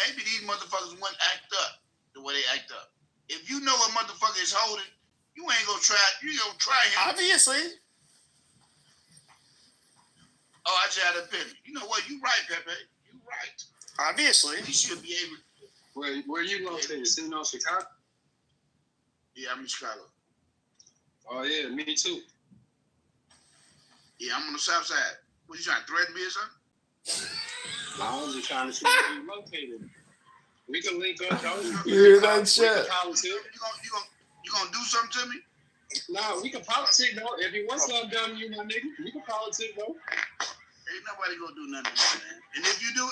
maybe these motherfuckers wouldn't act up the way they act up. If you know a motherfucker is holding, you ain't gonna try. You ain't gonna try him. Obviously. Oh, I just had a opinion. You know what? You right, Pepe. You right. Obviously. He should be able. Where you located? Sitting on Chicago? Yeah, I'm in Chicago. Oh yeah, me too. Yeah, I'm on the south side. What, you trying to threaten me or something? I was just trying to see where you located. We can link up. You hear that shit? You gonna do something to me? No, we can politic though. If you want something done, you my nigga, we can politic though. Ain't nobody gonna do nothing to me, man. And if you do,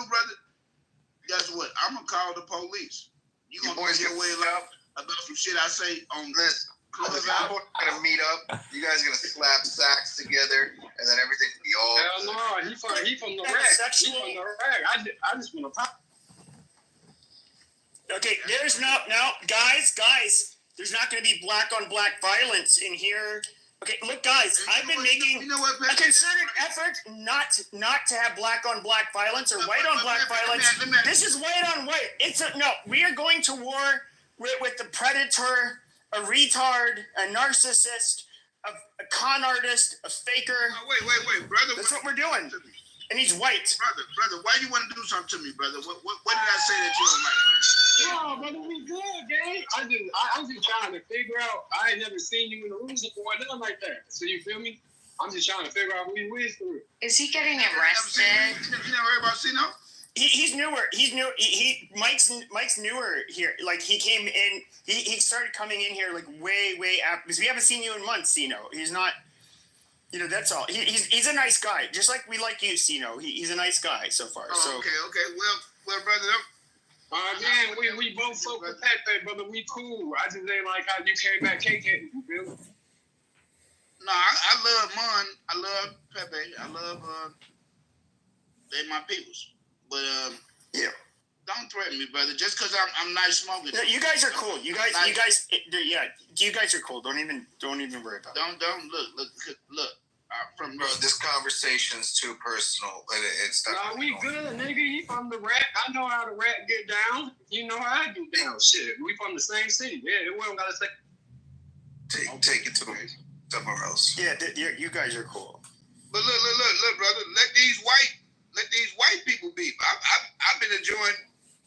brother, guess what? I'm gonna call the police. You gonna get your way about some shit I say on this. We're gonna meet up. You guys are gonna slap sacks together, and then everything will be all. Hell no, he from the rack. He from the rack. I just wanna pop. Okay, there's no guys. There's not going to be black on black violence in here. Okay, look, guys, I've been making a concerted effort not to have black on black violence or white on black violence. This is white on white. We are going to war with the predator, a retard, a narcissist, a con artist, a faker. Oh, wait, brother. That's what we're doing. And he's white. Brother, why you want to do something to me, brother? What did I say that you don't like, brother? No, brother, we good, gang. I'm just trying to figure out. I ain't never seen you in the rooms before, nothing like that. So you feel me? I'm just trying to figure out who you is through. Is he getting arrested? You never heard about Sino? He's newer. He's new. Mike's newer here. Like he came in. He started coming in here like way after because we haven't seen you in months, Sino. He's not. That's all. He's a nice guy, just like we like you, Sino. He's a nice guy so far. Oh, so okay. Well, brother. Man, we both fuck with Pepe, brother. We cool. I just ain't like how you came back KK. You feel me? No, I love Mon. I love Pepe. I love they my peoples. But yeah. Don't threaten me, brother. Just because I'm nice smoking. No, you guys are cool. You guys are cool. Don't even worry about it. Don't look. From Bro, this conversation's too personal. It's not. Nah, we good, nigga. He from the rack. I know how the rack get down. You know how I get down. Shit, we from the same city. Yeah, we don't gotta say. Take it to somewhere else. Yeah, you guys are cool. But look, brother. Let these white people beef. I've been enjoying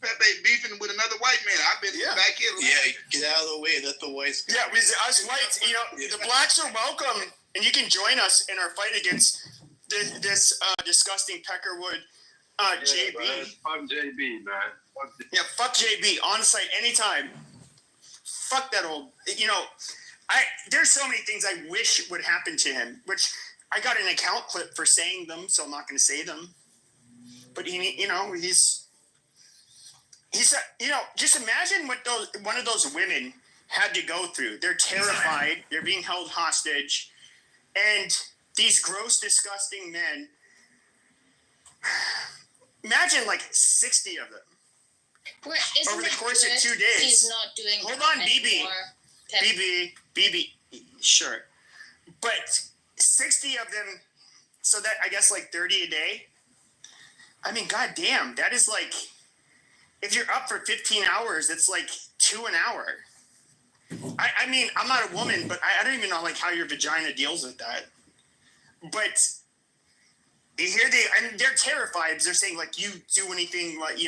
Pepe beefing with another white man. I've been back here. Yeah, get out of the way. Let the whites. Yeah, us whites. The blacks are welcome, and you can join us in our fight against this disgusting Peckerwood JB. Man, fuck JB, man. Fuck JB on site anytime. Fuck that old. There's so many things I wish would happen to him, which I got an account clip for saying them, so I'm not going to say them. But he's just imagine what one of those women had to go through. They're terrified. They're being held hostage. And these gross, disgusting men, imagine like 60 of them. Over the course of 2 days. He's not doing Hold on, BB, sure. But 60 of them, so that I guess like 30 a day. I mean, goddamn, that is like, if you're up for 15 hours, it's like 2 an hour. I mean, I'm not a woman, but I don't even know like how your vagina deals with that. But they're terrified. They're saying like, you do anything like,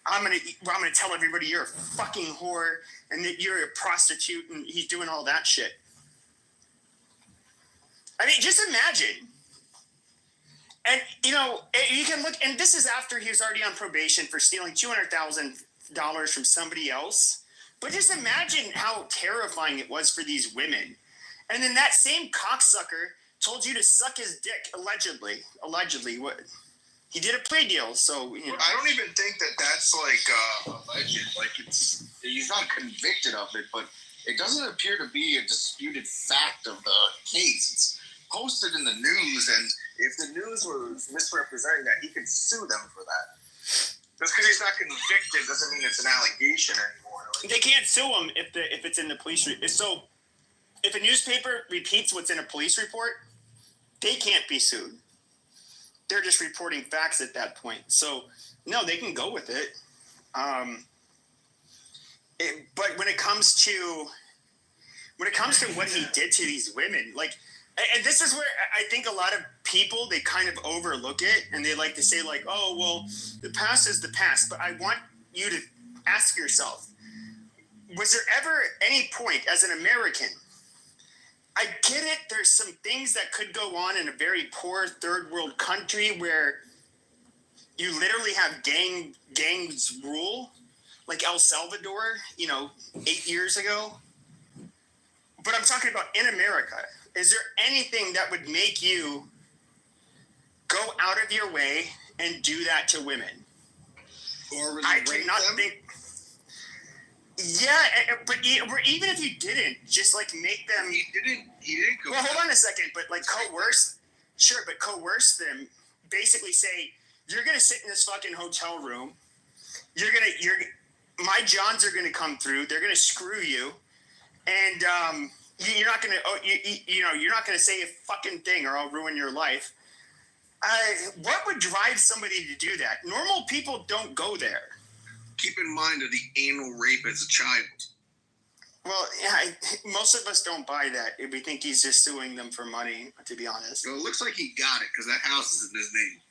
I'm gonna tell everybody you're a fucking whore and that you're a prostitute, and he's doing all that shit. I mean, just imagine. And, you can look, and this is after he was already on probation for stealing $200,000 from somebody else. But just imagine how terrifying it was for these women. And then that same cocksucker told you to suck his dick, allegedly. Allegedly, what? He did a plea deal, so, I don't even think that's like alleged. Like, he's not convicted of it, but it doesn't appear to be a disputed fact of the case. It's posted in the news, and if the news was misrepresenting that, he could sue them for that. Just because he's not convicted doesn't mean it's an allegation anymore. They can't sue him if it's in the police. So if a newspaper repeats what's in a police report, they can't be sued. They're just reporting facts at that point. So no, they can go with it. But when it comes to what he did to these women, like, and this is where I think a lot of people, they kind of overlook it, and they like to say like, oh, well, the past is the past. But I want you to ask yourself, was there ever any point as an American? I get it. There's some things that could go on in a very poor third world country where you literally have gangs rule, like El Salvador, 8 years ago. But I'm talking about in America. Is there anything that would make you go out of your way and do that to women? Or really I rape cannot them? think. Yeah, but even if you didn't, just like make them. He didn't go. Well, hold on a second, but like coerce. Sure, but coerce them. Basically, say you're gonna sit in this fucking hotel room. My Johns are gonna come through. They're gonna screw you, and you're not gonna. You're not gonna say a fucking thing, or I'll ruin your life. What would drive somebody to do that? Normal people don't go there. Keep in mind of the anal rape as a child. Well, yeah, most of us don't buy that. We think he's just suing them for money, to be honest. Well, it looks like he got it because that house is in his name.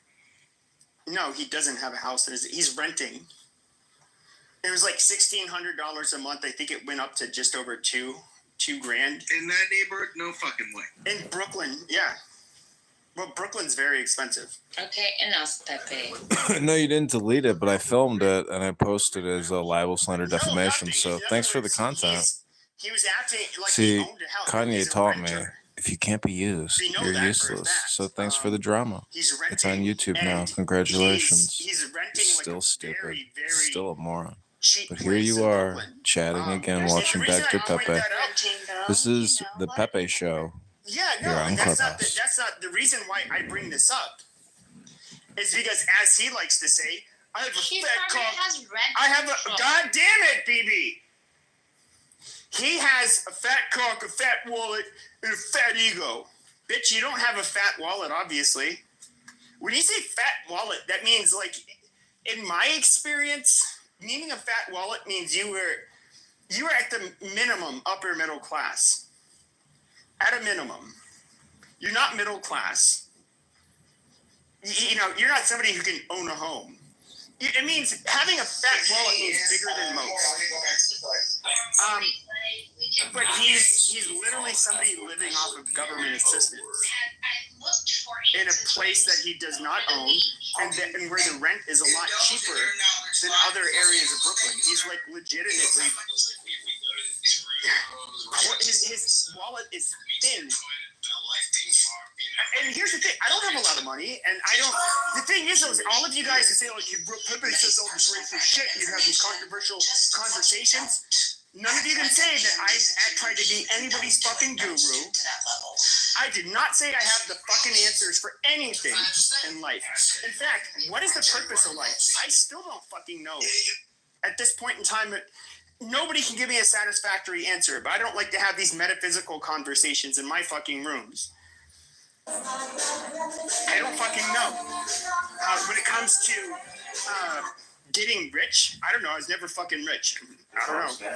No, he doesn't have a house. He's renting. It was like $1,600 a month. I think it went up to just over $2,000. In that neighborhood, no fucking way. In Brooklyn, yeah. Well, Brooklyn's very expensive. Okay, enough, Pepe. No, you didn't delete it, but I filmed it and I posted it as a libel, slander, defamation. No, So in other thanks for the words, content. He was acting like See, he owned a house. Kanye He's a taught me, renter. if you can't be used, We know you're that for a useless. fact. So thanks for the drama. He's renting. It's on YouTube now. and Congratulations. He's renting You're like still a stupid. very, very Still a moron. cheap But here place you in are, Brooklyn. chatting again, And watching the reason Dr. I bring Pepe. that up- This is the Pepe Show. Yeah, Here no, on and that's not Clubhouse. the reason why I bring this up. Is because, as he likes to say, I have a He fat probably cock. has rent. I have a God damn it, BB. He has a fat cock, a fat wallet, and a fat ego. Bitch, you don't have a fat wallet, obviously. When you say fat wallet, that means, like, in my experience, meaning a fat wallet means you were at the minimum upper middle class. At a minimum. You're not middle class. You're not somebody who can own a home. It means having a fat wallet means bigger than most. But he's literally somebody living off of government assistance in a place that he does not own, and where the rent is a lot cheaper than other areas of Brooklyn. He's like legitimately. His wallet is thin. And here's the thing, I don't have a lot of money, and the thing is, all of you guys who say, like, Pepe says all this racist shit, and you have these controversial conversations, none of you can say that I tried to be anybody's fucking guru. I did not say I have the fucking answers for anything in life. In fact, what is the purpose of life? I still don't fucking know. At this point in time, nobody can give me a satisfactory answer, but I don't like to have these metaphysical conversations in my fucking rooms. I don't fucking know. When it comes to getting rich, I don't know. I was never fucking rich. I don't know.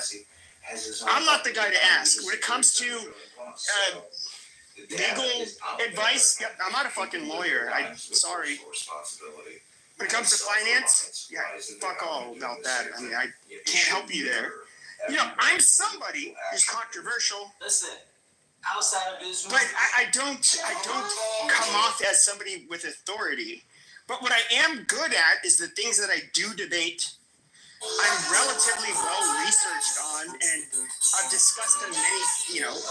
I'm not the guy to ask. When it comes to legal advice, yep, I'm not a fucking lawyer. I'm sorry. When it comes to finance, yeah, fuck all about that. I mean, I can't help you there. I'm somebody who's controversial. Listen. Outside of Israel. But I don't come off as somebody with authority. But what I am good at is the things that I do debate. I'm relatively well researched on, and I've discussed them a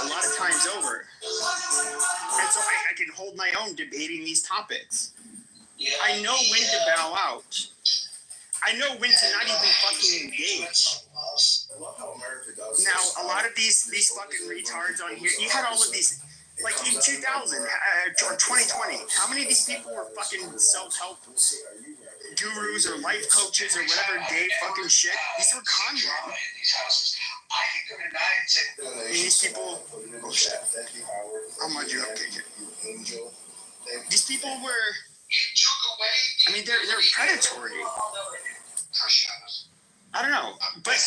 lot of times over. And so I can hold my own debating these topics. I know when to bow out. I know when to not even fucking engage. Now, a lot of these fucking retards on here, you had all of these, like in 2000 or 2020, how many of these people were fucking self-help gurus or life coaches or whatever gay fucking shit? These were con men. These people, how much you okay? These people were, they're predatory. But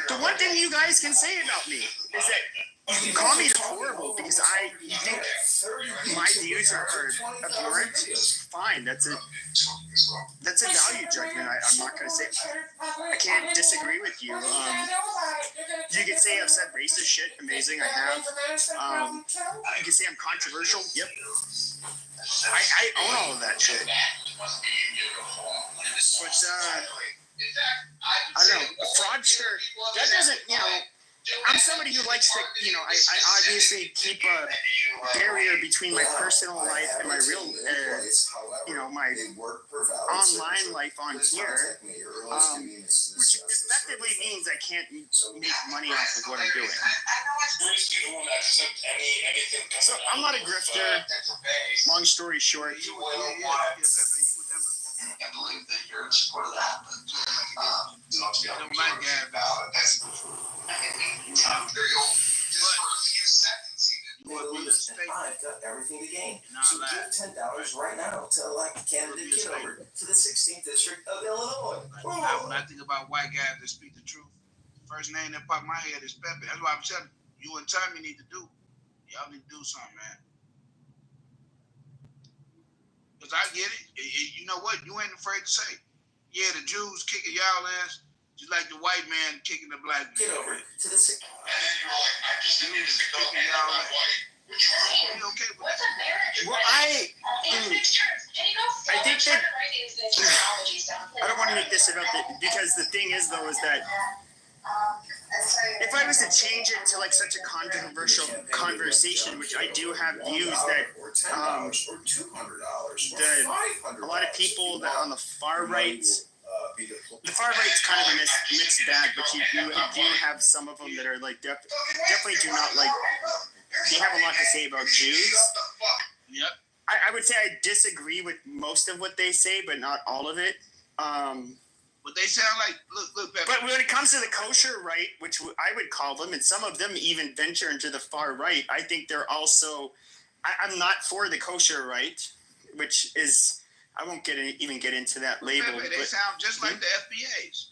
the one thing you guys can say about me is that you can call me deplorable because you think my views are abhorrent. Fine, that's a value judgment. I'm not going to say I can't disagree with you. You can say I've said racist shit. Amazing, I have. You can say I'm controversial. Yep. I own all of that shit. But I don't know. A fraudster, that doesn't, I'm somebody who likes to, I obviously keep a barrier between my personal life and my real, my online life on here, which effectively means I can't make money off of what I'm doing. So I'm not a grifter. Long story short. I believe that you're in support of that, but not to be able to I've got everything to gain. So give $10 right now to elect candidate Kitover to the 16th district of Illinois. When I think about white guys that speak the truth, first name that popped in my head is Pepe. That's why I'm telling you and Tommy need to do. Y'all need to do something, man. Because I get it. You know what? You ain't afraid to say. Yeah, the Jews kicking y'all ass just like the white man kicking the black man. Get over it to the 16th. Jews kicking y'all ass. You okay with that? Well, I think that I don't want to make this about because the thing is though is that if I was to change it to like such a controversial conversation, which I do have views that a lot of people that on the far right, the far right's kind of a mixed bag, but you do have some of them that are like definitely do not like. They have a lot to say about Jews. Yep. I would say I disagree with most of what they say, but not all of it. But they sound like look. Pepper. But when it comes to the kosher right, which I would call them, and some of them even venture into the far right, I think they're also. I'm not for the kosher right, which is I won't even get into that label. Pepper, they sound just like the FBAs.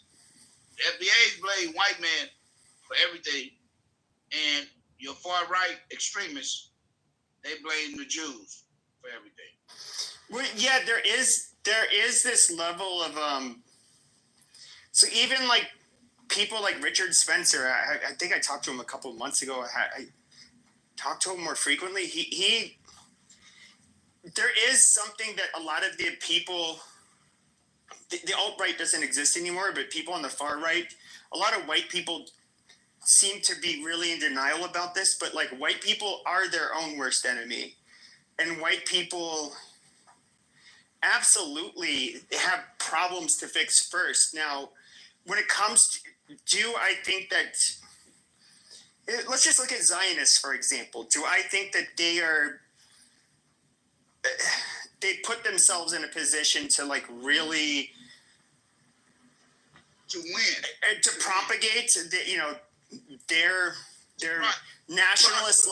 The FBAs blame white man for everything, and your far right extremists, they blame the Jews for everything. Well, yeah, there is this level of So even like people like Richard Spencer, I think I talked to him a couple of months ago. I talked to him more frequently. There is something that a lot of the people, the alt-right doesn't exist anymore, but people on the far right, a lot of white people seem to be really in denial about this, but like white people are their own worst enemy. And white people absolutely have problems to fix first. Now, when it comes to, I think that, let's just look at Zionists, for example. Do I think that they put themselves in a position to like really to win, to propagate their nationalist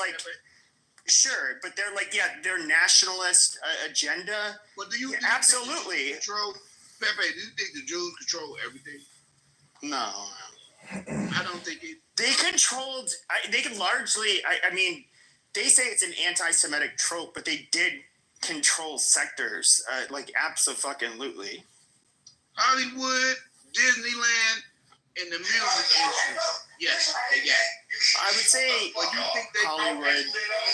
sure, but they're like their nationalist agenda. Well, do you absolutely control Pepe? Do you think the Jews control everything? No, I don't think it. They controlled. They could largely. I mean, they say it's an anti-Semitic trope, but they did control sectors like absolutely. Hollywood, Disneyland, and the music industry. Yes, they got it. I would say Hollywood.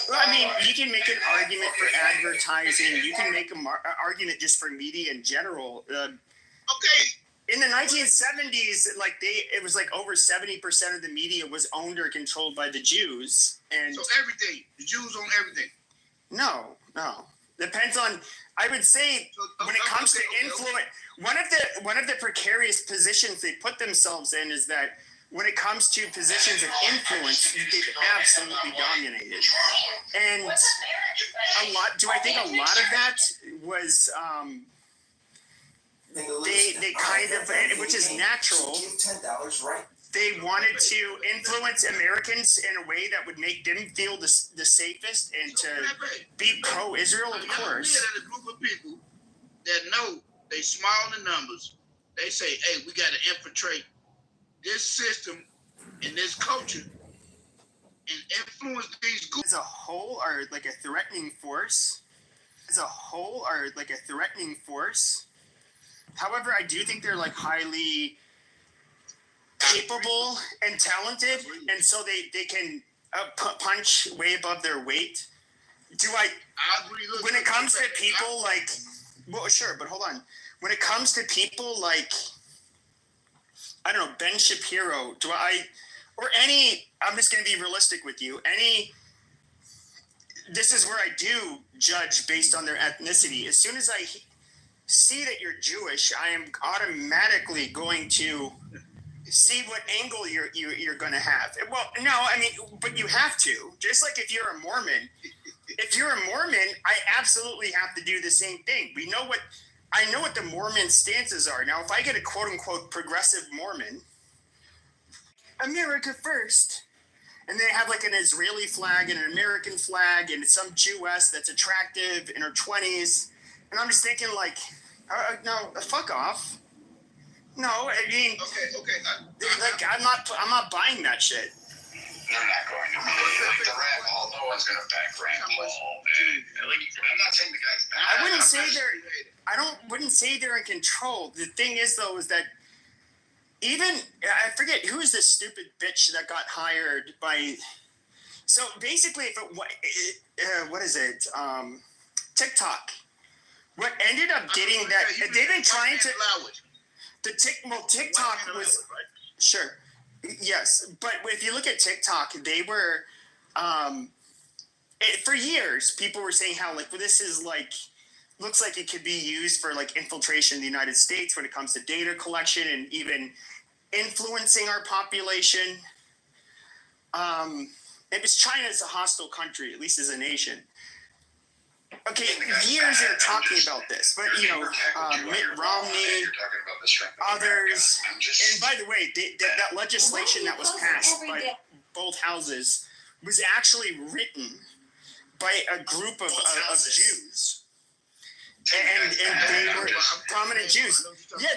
Well, I mean, you can make an argument for advertising. You can make an argument just for media in general. Okay. In the 1970s, it was like over 70% of the media was owned or controlled by the Jews, and so everything, the Jews own everything. No, depends on. I would say when it comes to influence, one of the precarious positions they put themselves in is that when it comes to positions of influence, they've absolutely dominated. And I think a lot of that was they kind of, which is natural. They wanted to influence Americans in a way that would make them feel the safest and to be pro-Israel, of course. There's a group of people that know they small in numbers. They say, hey, we got to infiltrate this system and this culture and influence these groups as a whole are like a threatening force. However, I do think they're like highly capable and talented, and so they can punch way above their weight. I agree. Look, When it comes to people like, well, sure, but hold on. When it comes to people like, I don't know, Ben Shapiro, I'm just going to be realistic with you. This is where I do judge based on their ethnicity. As soon as I see that you're Jewish, I am automatically going to see what angle you're going to have. Well, no, I mean, but you have to. Just like if you're a Mormon, I absolutely have to do the same thing. I know what the Mormon stances are. Now, if I get a quote unquote progressive Mormon, America first, and they have like an Israeli flag and an American flag and some Jewess that's attractive in her 20s, and I'm just thinking like, no, fuck off. No, I mean, okay. I'm not buying that shit. They're not going to be like the Rand Paul. No one's going to back Rand Paul. I'm not saying the guy's bad. Wouldn't say they're in control. The thing is, though, is that even I forget who is this stupid bitch that got hired by. So basically, what is it? TikTok. What ended up getting that? They've been trying to. TikTok was sure. Yes, but if you look at TikTok, they were, for years, people were saying how, like, well, this is, like, looks like it could be used for, like, infiltration in the United States when it comes to data collection and even influencing our population. It was China as a hostile country, at least as a nation. Okay, years they're talking about this, but, Mitt Romney, others, and by the way, that legislation that was passed by both houses was actually written by a group of Jews, and they were prominent Jews. Yeah,